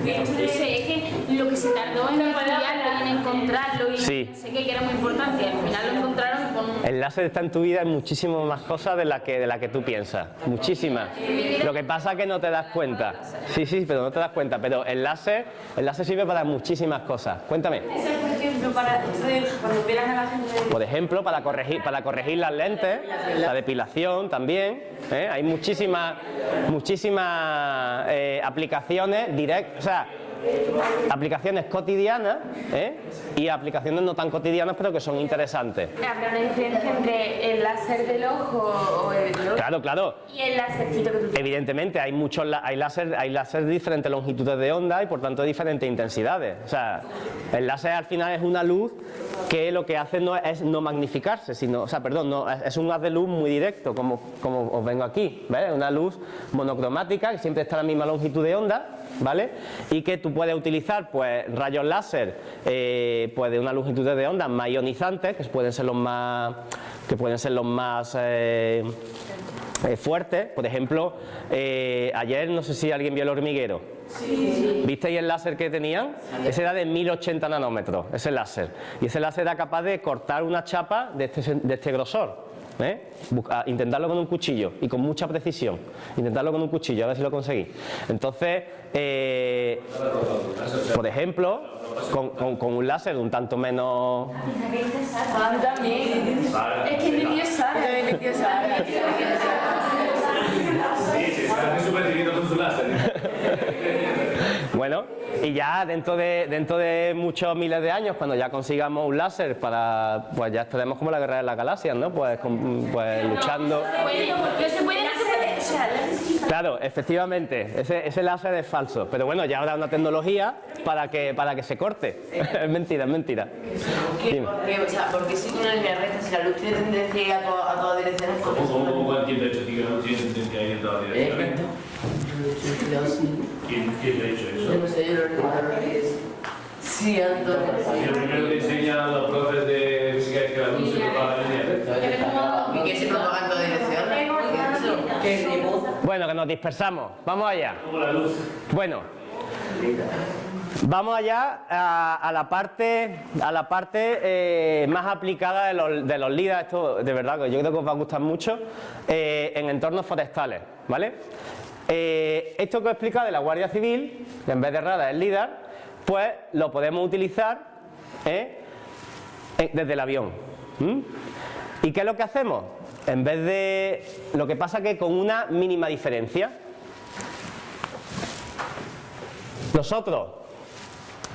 que es que lo que se tardó en estudiarlo y en encontrarlo y sí, no sé qué, que era muy importante, al final lo encontraron con... El láser está en tu vida en muchísimas más cosas de la que tú piensas, muchísimas. Lo que pasa es que no te das cuenta. Sí, pero no te das cuenta. Pero el láser sirve para muchísimas cosas. Cuéntame. Eso, por ejemplo, para cuando operan a la gente... Por ejemplo, para corregir las lentes, la depilación también. Hay muchísimas aplicaciones directas, o sea, aplicaciones cotidianas y aplicaciones no tan cotidianas pero que son interesantes. Habrá una diferencia entre el láser del ojo o el ojo Claro. y el lásercito que tú tienes. Evidentemente hay láser de diferentes longitudes de onda y por tanto de diferentes intensidades. O sea, el láser al final es una luz que lo que hace no es no magnificarse, sino, es un haz de luz muy directo, como os vengo aquí, ¿vale? Una luz monocromática que siempre está a la misma longitud de onda, ¿vale? Y que tú puedes utilizar pues rayos láser pues de una longitud de onda más ionizantes, que pueden ser los más fuertes. Por ejemplo, ayer no sé si alguien vio el hormiguero. Sí. ¿Visteis el láser que tenían? Ese era de 1080 nanómetros, ese láser. Y ese láser era capaz de cortar una chapa de este grosor. Intentarlo con un cuchillo y con mucha precisión. Intentarlo con un cuchillo, a ver si lo conseguís. Entonces, por ejemplo, con un láser un tanto menos... también. Es que mi tío sabe. Sí, están súper chiquitos con su láser. Bueno, y ya dentro de muchos miles de años, cuando ya consigamos un láser pues ya estaremos como la guerra de las galaxias, ¿no? Pues luchando. Claro, efectivamente, ese láser es falso, pero bueno, ya habrá una tecnología para que se corte. Es mentira. Porque si una línea recta, si la luz tiene tendencia a ir a todas direcciones, ¿Cómo entiende hecho que no tiene tendencia a ir en todas direcciones? ¿Quién le ha hecho eso? Yo no sé, yo lo que es. Sí, Antonio. Y lo primero que enseña a los profes de física es que la luz se propaga en línea recta. ¿Y que se propaga en todas direcciones? Bueno, que nos dispersamos. Vamos allá. Como la luz. Bueno, vamos allá a la parte más aplicada de los LIDAR. Esto de verdad que yo creo que os va a gustar mucho en entornos forestales, ¿vale? Esto que os he explicado de la Guardia Civil, que en vez de radar es LIDAR, pues lo podemos utilizar desde el avión. ¿Y qué es lo que hacemos? en vez de... Lo que pasa que con una mínima diferencia. Nosotros,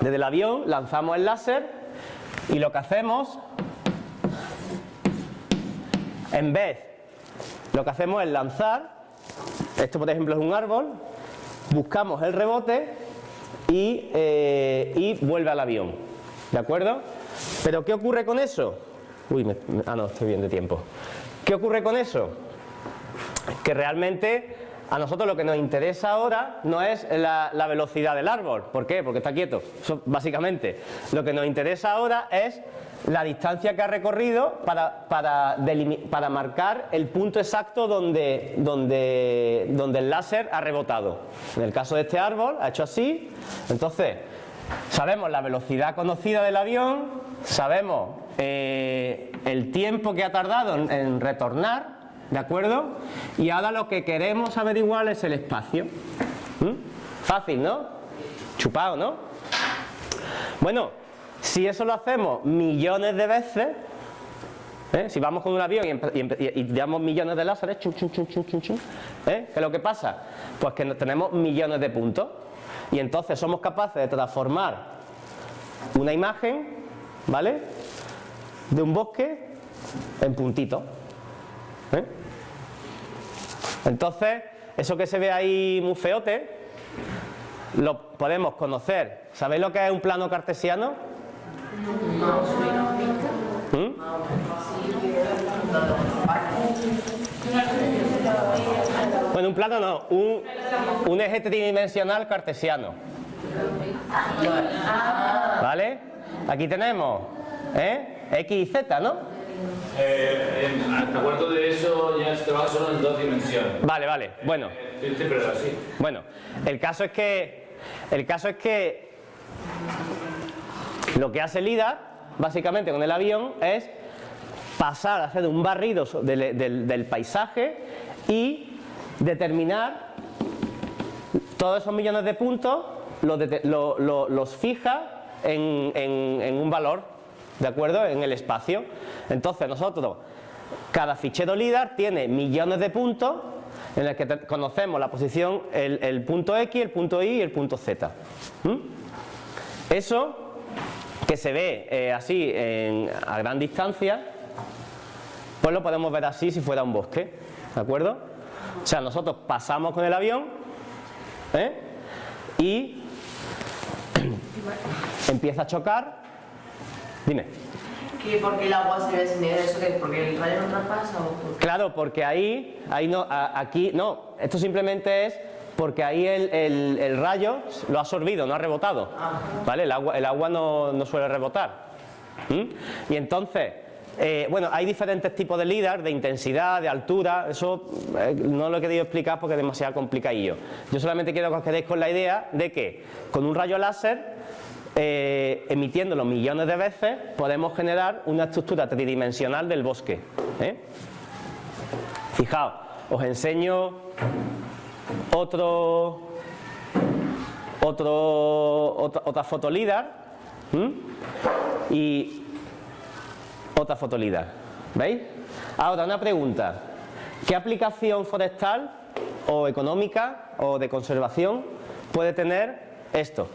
desde el avión, lanzamos el láser y lo que hacemos, en vez, lo que hacemos es lanzar, esto por ejemplo es un árbol, buscamos el rebote y vuelve al avión, ¿de acuerdo? Pero ¿qué ocurre con eso? Uy, no, estoy bien de tiempo. ¿Qué ocurre con eso? Que realmente a nosotros lo que nos interesa ahora no es la velocidad del árbol. ¿Por qué? Porque está quieto. Eso, básicamente, lo que nos interesa ahora es la distancia que ha recorrido para marcar el punto exacto donde el láser ha rebotado. En el caso de este árbol, ha hecho así. Entonces, sabemos la velocidad conocida del avión, sabemos el tiempo que ha tardado en retornar, ¿de acuerdo? Y ahora lo que queremos averiguar es el espacio. Fácil, ¿no? Chupado, ¿no? Bueno, si eso lo hacemos millones de veces, si vamos con un avión y damos millones de láseres, chum, chum, chum, chum, chum, chum, ¿qué es lo que pasa? Pues que tenemos millones de puntos y entonces somos capaces de transformar una imagen, ¿vale?, de un bosque en puntitos. Entonces, eso que se ve ahí muy feote, lo podemos conocer. ¿Sabéis lo que es un plano cartesiano? Bueno, un plano no, un eje tridimensional cartesiano. ¿Vale? Aquí tenemos X y Z, ¿no? ¿Te acuerdas de eso? Ya se trabaja solo en 2 dimensiones. Vale, bueno. Pero así. Bueno, el caso es que lo que hace el LIDAR, básicamente con el avión, es pasar a hacer un barrido del paisaje y determinar todos esos millones de puntos, los fija en un valor, ¿de acuerdo?, en el espacio. Entonces nosotros, cada fichero LIDAR tiene millones de puntos en el que conocemos la posición, el punto X, el punto Y y el punto Z. Eso que se ve así a gran distancia, pues lo podemos ver así si fuera un bosque, ¿de acuerdo? O sea, nosotros pasamos con el avión y empieza a chocar. Dime. ¿Que por qué el agua se ve sin negro? ¿Eso que porque el rayo no traspasa? Claro, porque ahí no, aquí no. Esto simplemente es porque ahí el rayo lo ha absorbido, no ha rebotado. ¿Vale? El agua no suele rebotar. Y entonces, bueno, hay diferentes tipos de LIDAR, de intensidad, de altura. Eso no lo he querido explicar porque es demasiado complicadillo. Yo solamente quiero que os quedéis con la idea de que con un rayo láser, emitiéndolo millones de veces, podemos generar una estructura tridimensional del bosque. Fijaos, os enseño otra foto LIDAR y otra foto LIDAR. ¿Veis? Ahora una pregunta. ¿Qué aplicación forestal o económica o de conservación puede tener esto?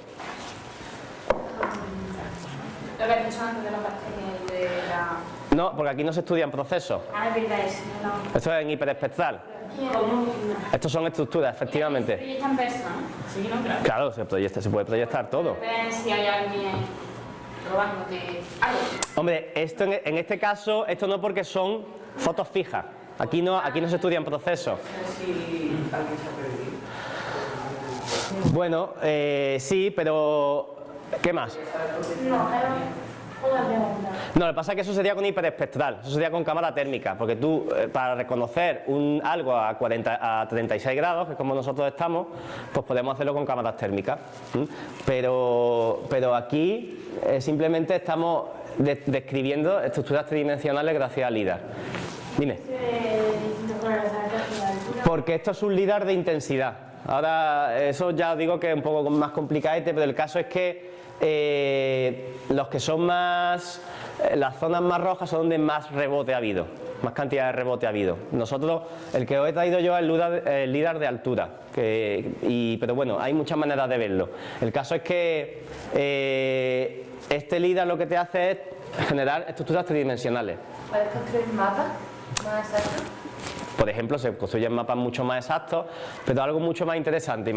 Lo que has dicho antes de los bacterias y de la... No, porque aquí no se estudian procesos. Ah, es verdad, eso no. Esto es en hiperespectral. ¿Cómo? Estos son estructuras, efectivamente. Proyectan personas. Sí, no, claro. Claro, se puede proyectar todo. Ven si hay alguien robándote algo. Hombre, esto en este caso, esto no, porque son fotos fijas. Aquí no se estudian procesos. Si alguien se ha perdido. Bueno, sí, pero ¿qué más? No, una pregunta. No, lo que pasa es que eso sería con hiperespectral, eso sería con cámara térmica, porque tú, para reconocer algo a 36 grados, que es como nosotros estamos, pues podemos hacerlo con cámaras térmicas. Pero aquí simplemente estamos describiendo estructuras tridimensionales gracias al LIDAR. Dime. Porque esto es un LIDAR de intensidad. Ahora, eso ya os digo que es un poco más complicadete, pero el caso es que los que son más, las zonas más rojas son donde más rebote ha habido, más cantidad de rebote ha habido. Nosotros, el que os he traído yo es el LIDAR de altura, pero bueno, hay muchas maneras de verlo. El caso es que este LIDAR lo que te hace es generar estructuras tridimensionales. ¿Puedes construir mapas más exactos? Por ejemplo, se construyen mapas mucho más exactos, pero algo mucho más interesante.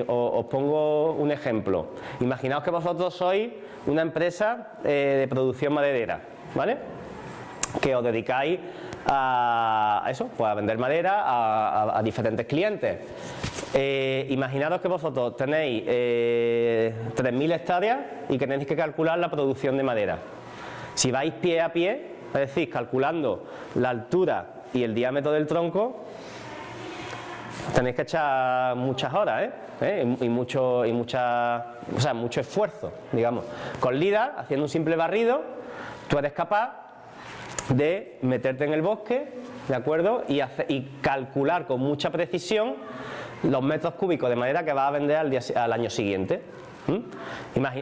Os pongo un ejemplo. Imaginaos que vosotros sois una empresa de producción maderera, ¿vale? Que os dedicáis a eso, pues a vender madera a diferentes clientes. Imaginaros que vosotros tenéis 3.000 hectáreas y que tenéis que calcular la producción de madera. Si vais pie a pie, es decir, calculando la altura y el diámetro del tronco, tenéis que echar muchas horas, y mucho esfuerzo, digamos. Con LIDAR, haciendo un simple barrido, tú eres capaz de meterte en el bosque, ¿de acuerdo? Y calcular con mucha precisión los metros cúbicos de madera que vas a vender al año siguiente.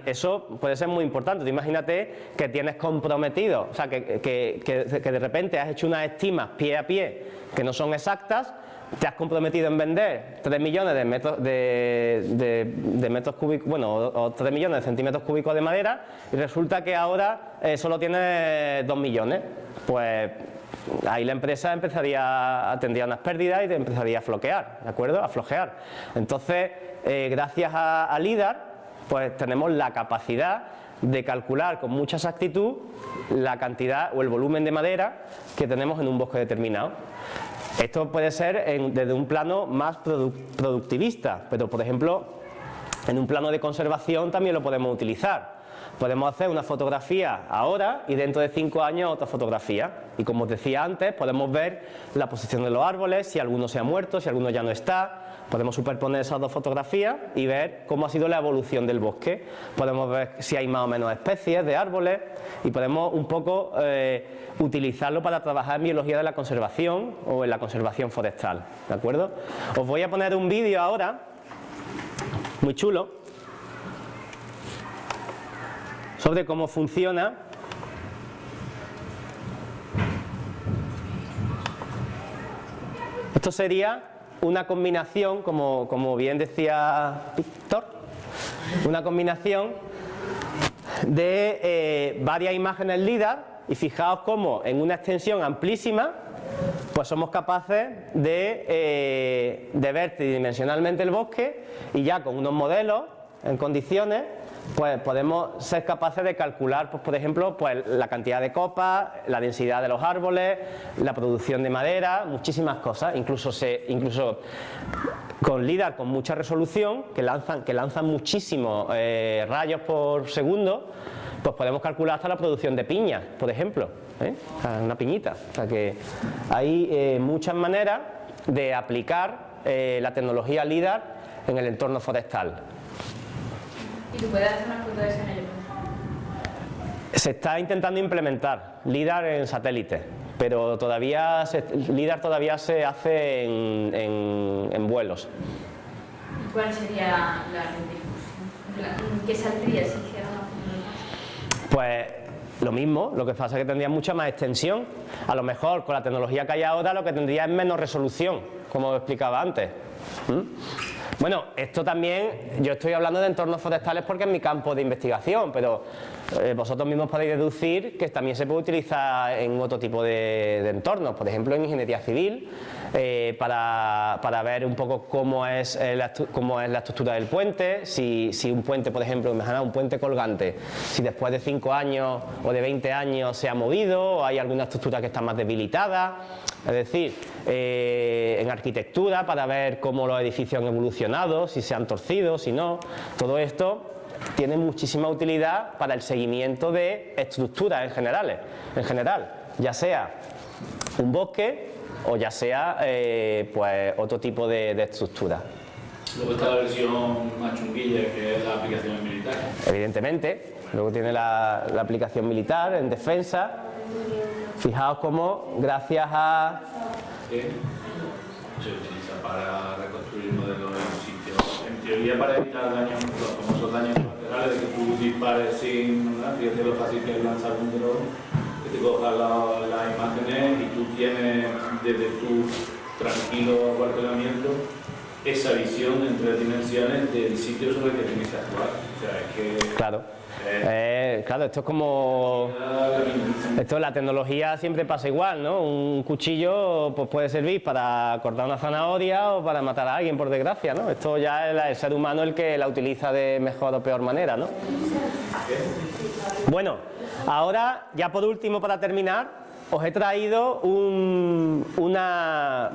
Eso puede ser muy importante. Tú imagínate que tienes comprometido, o sea, que de repente has hecho unas estimas pie a pie que no son exactas, te has comprometido en vender 3 millones de metros cúbicos, bueno, o 3 millones de centímetros cúbicos de madera, y resulta que ahora solo tienes 2 millones. Pues ahí la empresa tendría unas pérdidas y te empezaría a floquear, ¿de acuerdo? A flojear. Entonces, gracias a LIDAR, pues tenemos la capacidad de calcular con mucha exactitud la cantidad o el volumen de madera que tenemos en un bosque determinado. Esto puede ser desde un plano más productivista, pero por ejemplo en un plano de conservación también lo podemos utilizar. Podemos hacer una fotografía ahora y dentro de 5 años otra fotografía. Y como os decía antes, podemos ver la posición de los árboles, si alguno se ha muerto, si alguno ya no está. Podemos superponer esas dos fotografías y ver cómo ha sido la evolución del bosque. Podemos ver si hay más o menos especies de árboles y podemos un poco utilizarlo para trabajar en biología de la conservación o en la conservación forestal, ¿de acuerdo? Os voy a poner un vídeo ahora, muy chulo, sobre cómo funciona. Esto sería una combinación, como bien decía Víctor, una combinación de varias imágenes LIDAR, y fijaos cómo en una extensión amplísima pues somos capaces de ver tridimensionalmente el bosque, y ya con unos modelos en condiciones pues podemos ser capaces de calcular, pues, por ejemplo, pues, la cantidad de copas, la densidad de los árboles, la producción de madera, muchísimas cosas. Incluso con LIDAR con mucha resolución, que lanzan muchísimos rayos por segundo, pues podemos calcular hasta la producción de piñas, por ejemplo, una piñita. O sea que hay muchas maneras de aplicar la tecnología LIDAR en el entorno forestal. ¿Y tú puedes hacer una foto de ese en el? Se está intentando implementar LIDAR en satélites, pero LIDAR todavía se hace en vuelos. ¿Cuál sería la repercusión? ¿Qué saldría si hiciera una foto? Pues lo mismo, lo que pasa es que tendría mucha más extensión. A lo mejor con la tecnología que hay ahora lo que tendría es menos resolución, como os explicaba antes. Bueno, esto también, yo estoy hablando de entornos forestales porque es mi campo de investigación, pero vosotros mismos podéis deducir que también se puede utilizar en otro tipo de entornos, por ejemplo en ingeniería civil, para ver un poco cómo es la estructura del puente, si un puente, por ejemplo, imaginad un puente colgante, si después de 5 años o de 20 años se ha movido o hay alguna estructura que está más debilitada. Es decir, en arquitectura, para ver cómo los edificios han evolucionado, si se han torcido, si no. Todo esto tiene muchísima utilidad para el seguimiento de estructuras en general, ya sea un bosque o ya sea pues otro tipo de estructura. Luego está la versión más chunguilla, que es la aplicación militar. Evidentemente, luego tiene la aplicación militar en defensa. Fijaos cómo, gracias a... Se utiliza para reconstruir modelos en sitio. En teoría, para evitar daños, los famosos daños colaterales, de que tú dispares sin... Fíjate lo fácil que es lanzar un dron, que te coja las imágenes y tú tienes desde tu tranquilo acuartelamiento esa visión en 3 dimensiones del sitio sobre el que tienes que actuar. O sea, es que... Claro. Claro, esto es como... Esto, la tecnología siempre pasa igual, ¿no? Un cuchillo pues puede servir para cortar una zanahoria o para matar a alguien, por desgracia, ¿no? Esto ya es el ser humano el que la utiliza de mejor o peor manera, ¿no? Bueno, ahora, ya por último, para terminar, os he traído una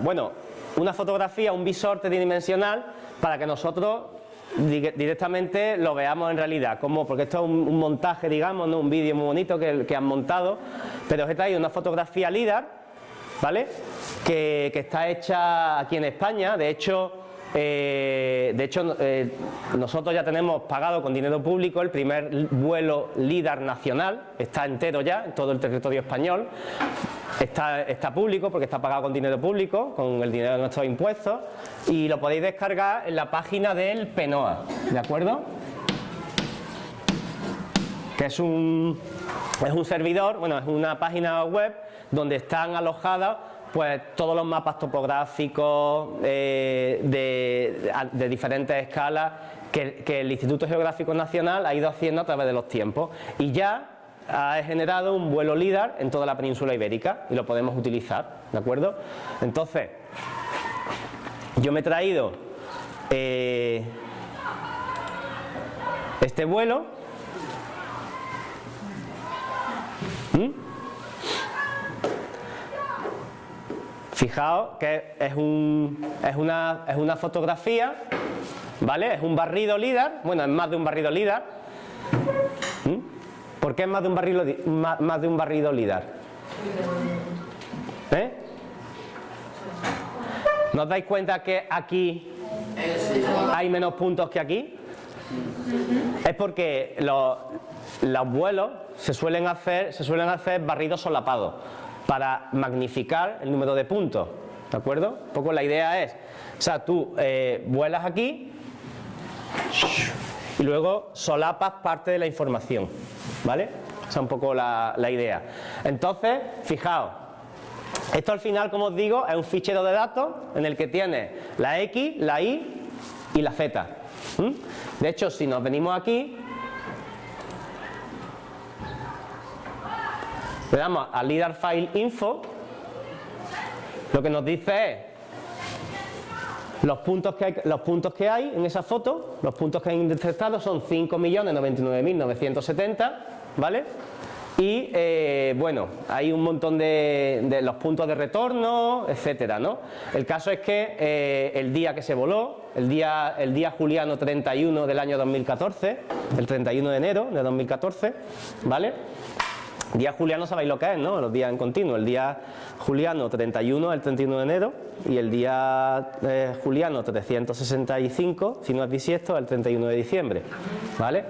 fotografía, un visor tridimensional para que nosotros directamente lo veamos en realidad, porque esto es un montaje, digamos, ¿no? Un vídeo muy bonito que han montado, pero os he traído una fotografía LIDAR, ¿vale? Que está hecha aquí en España. De hecho, nosotros ya tenemos pagado con dinero público el primer vuelo LIDAR nacional, está entero ya en todo el territorio español. Está público porque está pagado con dinero público, con el dinero de nuestros impuestos, y lo podéis descargar en la página del PENOA, ¿de acuerdo? Que es un servidor, bueno, es una página web donde están alojadas pues todos los mapas topográficos de diferentes escalas que el Instituto Geográfico Nacional ha ido haciendo a través de los tiempos, y ya ha generado un vuelo LIDAR en toda la península ibérica y lo podemos utilizar, ¿de acuerdo? Entonces, yo me he traído este vuelo. Fijaos que es una fotografía, ¿vale? Es un barrido LIDAR, bueno, es más de un barrido LIDAR. ¿Por qué es más de un barrido LIDAR? ¿No os dais cuenta que aquí hay menos puntos que aquí? Es porque los vuelos se suelen hacer barridos solapados para magnificar el número de puntos, ¿de acuerdo? Un poco la idea es, o sea, tú vuelas aquí y luego solapas parte de la información, ¿vale? Esa es un poco la idea. Entonces, fijaos, esto al final, como os digo, es un fichero de datos en el que tiene la X, la Y y la Z. De hecho, si nos venimos aquí, le damos a LIDAR File Info, lo que nos dice es los puntos que hay en esa foto. Los puntos que han detectado son 5.099.970, ¿vale? Y bueno, hay un montón de los puntos de retorno, etcétera, ¿no? El caso es que el día que se voló, el día juliano 31 del año 2014, el 31 de enero de 2014, ¿vale? Día juliano sabéis lo que es, ¿no? Los días en continuo. El día juliano 31 el 31 de enero y el día juliano 365, si no es bisiesto, el 31 de diciembre, ¿vale?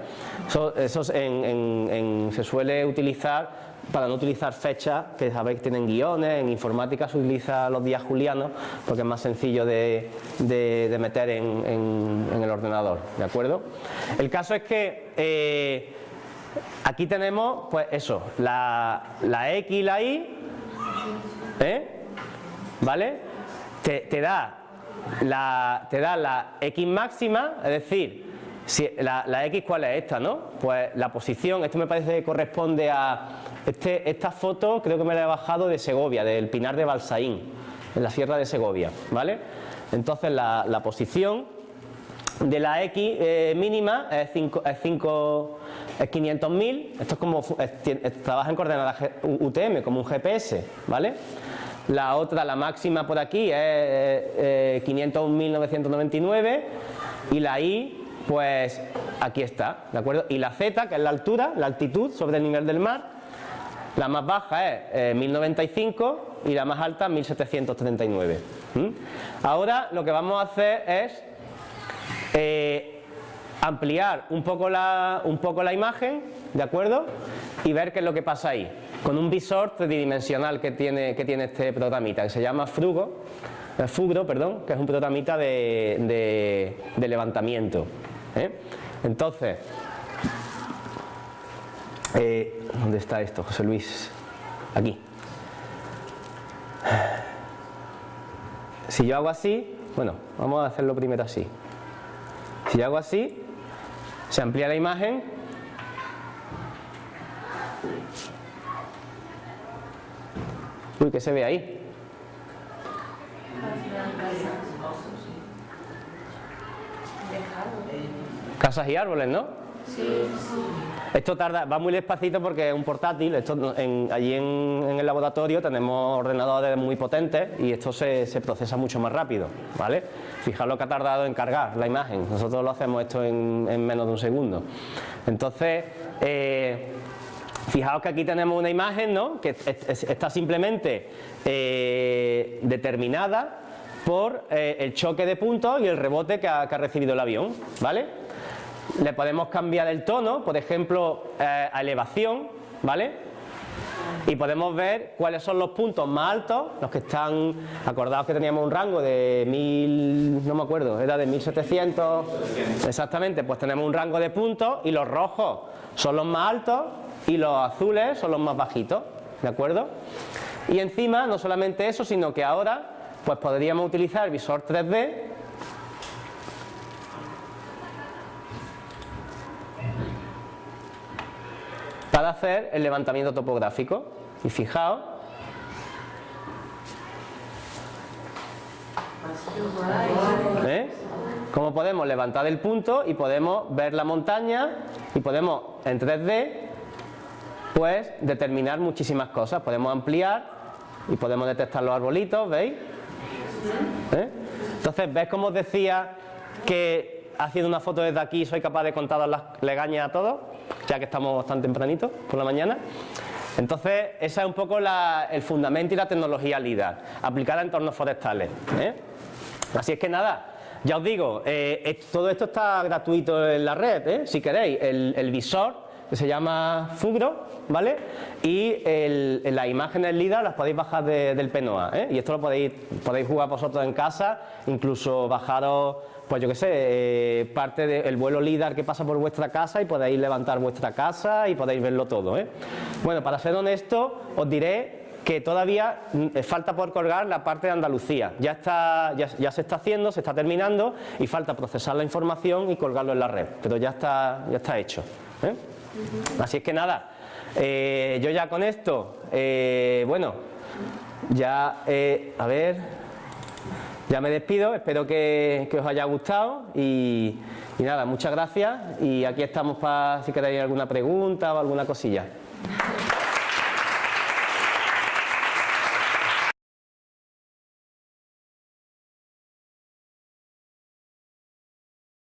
Eso se suele utilizar para no utilizar fechas que sabéis que tienen guiones. En informática se utiliza los días julianos porque es más sencillo de meter en el ordenador, ¿de acuerdo? El caso es que aquí tenemos, pues eso, la X y la Y, ¿vale? Te da la X máxima, es decir, si la X, ¿cuál es esta, no? Pues la posición, esto me parece que corresponde a esta foto, creo que me la he bajado de Segovia, del Pinar de Balsaín, en la Sierra de Segovia, ¿vale? Entonces la posición de la X mínima es 500.000, esto es como, trabaja en coordenadas UTM, como un GPS, ¿vale? La otra, la máxima por aquí es 501.999 y la Y, pues aquí está, ¿de acuerdo? Y la Z, que es la altura, la altitud sobre el nivel del mar, la más baja es 1095 y la más alta 1739. Ahora lo que vamos a hacer es ampliar un poco la imagen, ¿de acuerdo? Y ver qué es lo que pasa ahí, con un visor tridimensional que tiene este programita, que se llama Fugro, que es un programita de levantamiento. Entonces, ¿dónde está esto, José Luis? aquí. Si yo hago así, bueno, vamos a hacerlo primero así. Si yo hago así, se amplía la imagen. Uy, ¿qué se ve ahí? Casas y árboles, ¿no? Sí. Esto tarda, va muy despacito porque es un portátil. Esto allí en el laboratorio tenemos ordenadores muy potentes y esto se procesa mucho más rápido, ¿vale? Fijaos lo que ha tardado en cargar la imagen. Nosotros lo hacemos esto en menos de un segundo. Entonces, fijaos que aquí tenemos una imagen, ¿no? Que está simplemente determinada por el choque de puntos y el rebote que ha recibido el avión, ¿vale? Le podemos cambiar el tono, por ejemplo, a elevación, ¿vale? Y podemos ver cuáles son los puntos más altos, los que están, acordaos que teníamos un rango de 1000, no me acuerdo, era de 1700, exactamente, pues tenemos un rango de puntos y los rojos son los más altos y los azules son los más bajitos, ¿de acuerdo? Y encima, no solamente eso, sino que ahora, pues podríamos utilizar el visor 3D para hacer el levantamiento topográfico. Y fijaos, cómo podemos levantar el punto y podemos ver la montaña y podemos en 3D pues determinar muchísimas cosas. Podemos ampliar y podemos detectar los arbolitos, ¿veis? Entonces, ¿ves cómo os decía que haciendo una foto desde aquí soy capaz de contar las legañas a todos? Ya que estamos tan tempranitos por la mañana. Entonces, ese es un poco el fundamento y la tecnología LIDAR, aplicada a entornos forestales. Así es que nada, ya os digo, todo esto está gratuito en la red, si queréis. El visor, que se llama Fugro, ¿vale? Y las imágenes LIDAR las podéis bajar del PNOA, y esto lo podéis jugar vosotros en casa, incluso bajaros, pues yo qué sé, parte del vuelo LIDAR que pasa por vuestra casa y podéis levantar vuestra casa y podéis verlo todo, Bueno, para ser honesto, os diré que todavía falta por colgar la parte de Andalucía. Ya se está haciendo, se está terminando y falta procesar la información y colgarlo en la red, pero ya está hecho, Así es que nada, yo ya con esto, bueno, ya, a ver... Ya me despido, espero que os haya gustado y nada, muchas gracias y aquí estamos para si queréis alguna pregunta o alguna cosilla.